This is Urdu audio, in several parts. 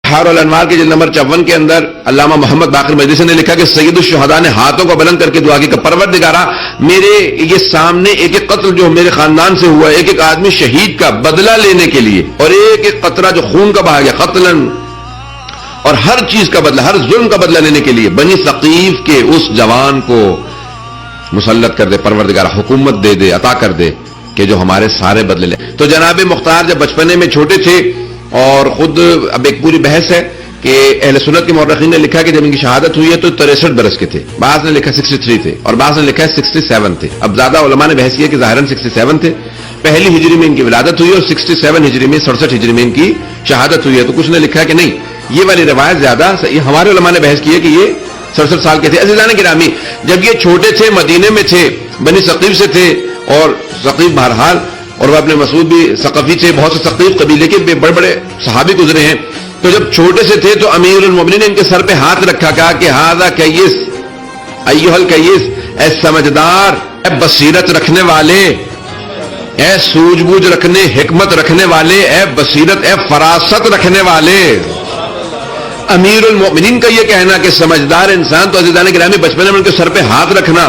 بحار الانوار کے جلد نمبر 54 کے اندر علامہ محمد باقر مجلسی نے لکھا کہ سید الشہداء نے ہاتھوں کو بلند کر کے دعا کی کہ پروردگارا میرے یہ سامنے ایک ایک قتل جو میرے خاندان سے ہوا، ایک ایک آدمی شہید کا بدلہ لینے کے لیے، اور ایک ایک قطرہ جو خون کا بہا گیا قتلاً، اور ہر چیز کا بدلہ، ہر ظلم کا بدلہ لینے کے لیے بنی ثقیف کے اس جوان کو مسلط کر دے، پروردگارا حکومت دے دے، عطا کر دے کہ جو ہمارے سارے بدلے لے۔ تو جناب مختار جب بچپنے میں چھوٹے تھے، اور خود اب ایک پوری بحث ہے کہ اہل سنت کے مورخین نے لکھا کہ جب ان کی شہادت ہوئی ہے تو 63 برس کے تھے، بعض نے لکھا 63 تھے، اور بعض نے لکھا 67 تھے۔ اب زیادہ علماء نے بحث کیا کہ ظاہراً 67 تھے، پہلی ہجری میں ان کی ولادت ہوئی اور 67 ہجری میں 67 ہجری میں ان کی شہادت ہوئی ہے۔ تو کچھ نے لکھا کہ نہیں، یہ والی روایت زیادہ صحیح، ہمارے علماء نے بحث کی ہے کہ یہ 67 سال کے تھے۔ عزیزان گرامی، جب یہ چھوٹے تھے، مدینے میں تھے، بنی ثقیف سے تھے، اور ثقیف بہرحال، اور وہ اپنے مسعود بھی ثقفی تھے، بہت سے ثقیف قبیلے کے بڑے بڑے صحابی گزرے ہیں۔ تو جب چھوٹے سے تھے تو امیر المومنین نے ان کے سر پہ ہاتھ رکھا، کہا کہ ھذا کیس ایھا الکیس، اے سمجھدار، اے بصیرت رکھنے والے، اے سوجھ بوجھ رکھنے، حکمت رکھنے والے، اے بصیرت، اے فراست رکھنے والے۔ امیر المومنین کا یہ کہنا کہ سمجھدار انسان، تو عزیزان گرامی بچپن میں ان کے سر پہ ہاتھ رکھنا۔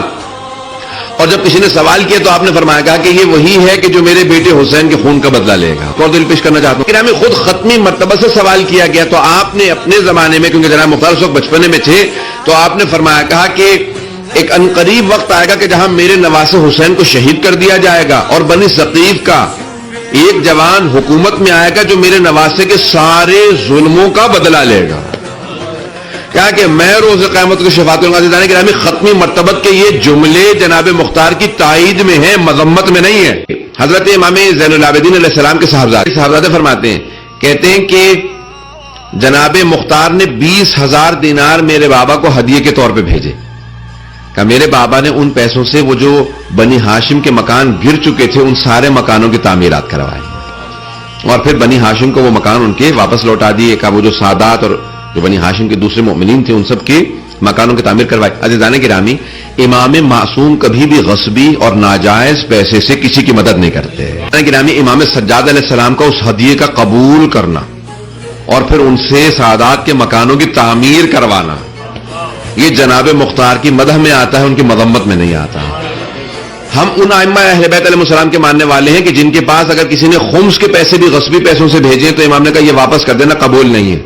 اور جب کسی نے سوال کیا تو آپ نے فرمایا، کہا کہ یہ وہی ہے کہ جو میرے بیٹے حسین کے خون کا بدلہ لے گا۔ اور دل پیش کرنا چاہتا ہوں گرامی، خود ختمی مرتبہ سے سوال کیا گیا، تو آپ نے اپنے زمانے میں، کیونکہ جناب مختار اس وقت بچپنے میں تھے، تو آپ نے فرمایا، کہا کہ ایک عنقریب وقت آئے گا کہ جہاں میرے نواسے حسین کو شہید کر دیا جائے گا، اور بنی ثقیف کا ایک جوان حکومت میں آئے گا جو میرے نواسے کے سارے ظلموں کا بدلہ لے گا۔ کہا کہ میں روز قیامت کو شفاعت دوں گا۔ عزیزان گرامی، ختمی مرتبت کے یہ جملے جناب مختار کی تائید میں ہیں، مذمت میں نہیں ہے۔ حضرت امام زین العابدین علیہ السلام کے صاحبزادے فرماتے ہیں، کہتے ہیں کہ جناب مختار نے 20,000 دینار میرے بابا کو ہدیے کے طور پہ بھیجے۔ کہ میرے بابا نے ان پیسوں سے وہ جو بنی ہاشم کے مکان گر چکے تھے ان سارے مکانوں کی تعمیرات کروائی، اور پھر بنی ہاشم کو وہ مکان ان کے واپس لوٹا دیے۔ کہ وہ جو سادات اور جو بنی ہاشم کے دوسرے مؤمنین تھے ان سب کے مکانوں کی تعمیر کروائی۔ عزیزان گرامی، امام معصوم کبھی بھی غصبی اور ناجائز پیسے سے کسی کی مدد نہیں کرتے۔ گرامی، امام سجاد علیہ السلام کا اس ہدیے کا قبول کرنا اور پھر ان سے سادات کے مکانوں کی تعمیر کروانا، یہ جناب مختار کی مدح میں آتا ہے، ان کی مذمت میں نہیں آتا۔ ہم ان ائمہ اہل بیت علیہ السلام کے ماننے والے ہیں کہ جن کے پاس اگر کسی نے خمس کے پیسے بھی غصبی پیسوں سے بھیجے تو امام نے کہا یہ واپس کر دینا، قبول نہیں ہے۔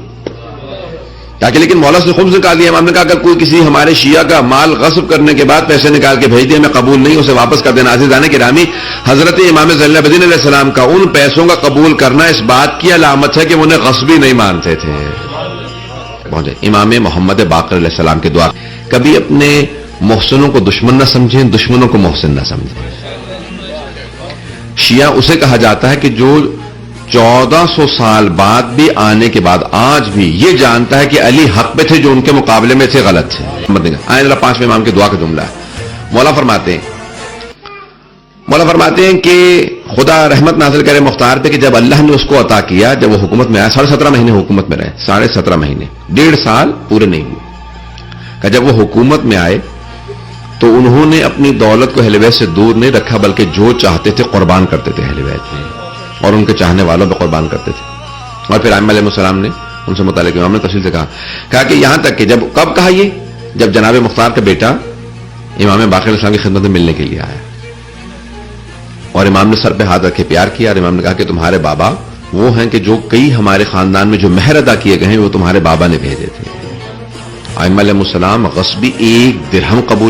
تاکہ لیکن مولا سے خمس نکال دیا، امام نے کہا اگر کوئی کسی ہمارے شیعہ کا مال غصب کرنے کے بعد پیسے نکال کے بھیج دیا، میں قبول نہیں، اسے واپس کر دینا۔ عزیزان گرامی، حضرت امام زین العابدین علیہ السلام کا ان پیسوں کا قبول کرنا اس بات کی علامت ہے کہ وہ انہیں غصبی نہیں مانتے تھے۔ پہنچے امام محمد باقر علیہ السلام کی دعا، کبھی اپنے محسنوں کو دشمن نہ سمجھیں، دشمنوں کو محسن نہ سمجھیں۔ شیعہ اسے کہا جاتا ہے کہ جو 1400 سال بعد بھی آنے کے بعد آج بھی یہ جانتا ہے کہ علی حق پہ تھے، جو ان کے مقابلے میں تھے غلط تھے۔ آئیں ذرا 5ویں امام کی دعا کا جملہ ہے۔ مولا فرماتے ہیں کہ خدا رحمت نازل کرے مختار پہ کہ جب اللہ نے اس کو عطا کیا، جب وہ حکومت میں آیا، 17.5 مہینے حکومت میں رہے، 17.5 مہینے، 1.5 سال پورے نہیں ہوئے، کہ جب وہ حکومت میں آئے تو انہوں نے اپنی دولت کو اہل بیت سے دور نہیں رکھا، بلکہ جو چاہتے تھے قربان کرتے تھے اہل بیت میں، اور ان کے چاہنے والوں پہ قربان کرتے تھے۔ اور پھر ائمہ علیہ السلام نے ان سے متعلق امام نے تفصیل سے کہا کہ یہاں تک کہ کب کہا یہ؟ جب جناب مختار کا بیٹا امام باقر علیہ السلام کی خدمت میں ملنے کے لیے آیا، اور امام نے سر پہ ہاتھ رکھے پیار کیا، اور امام نے کہا کہ تمہارے بابا وہ ہیں کہ جو کئی ہمارے خاندان میں جو مہر ادا کیے گئے ہیں وہ تمہارے بابا نے بھیجے تھے۔ ائمہ علیہ السلام غصبی 1 درہم قبول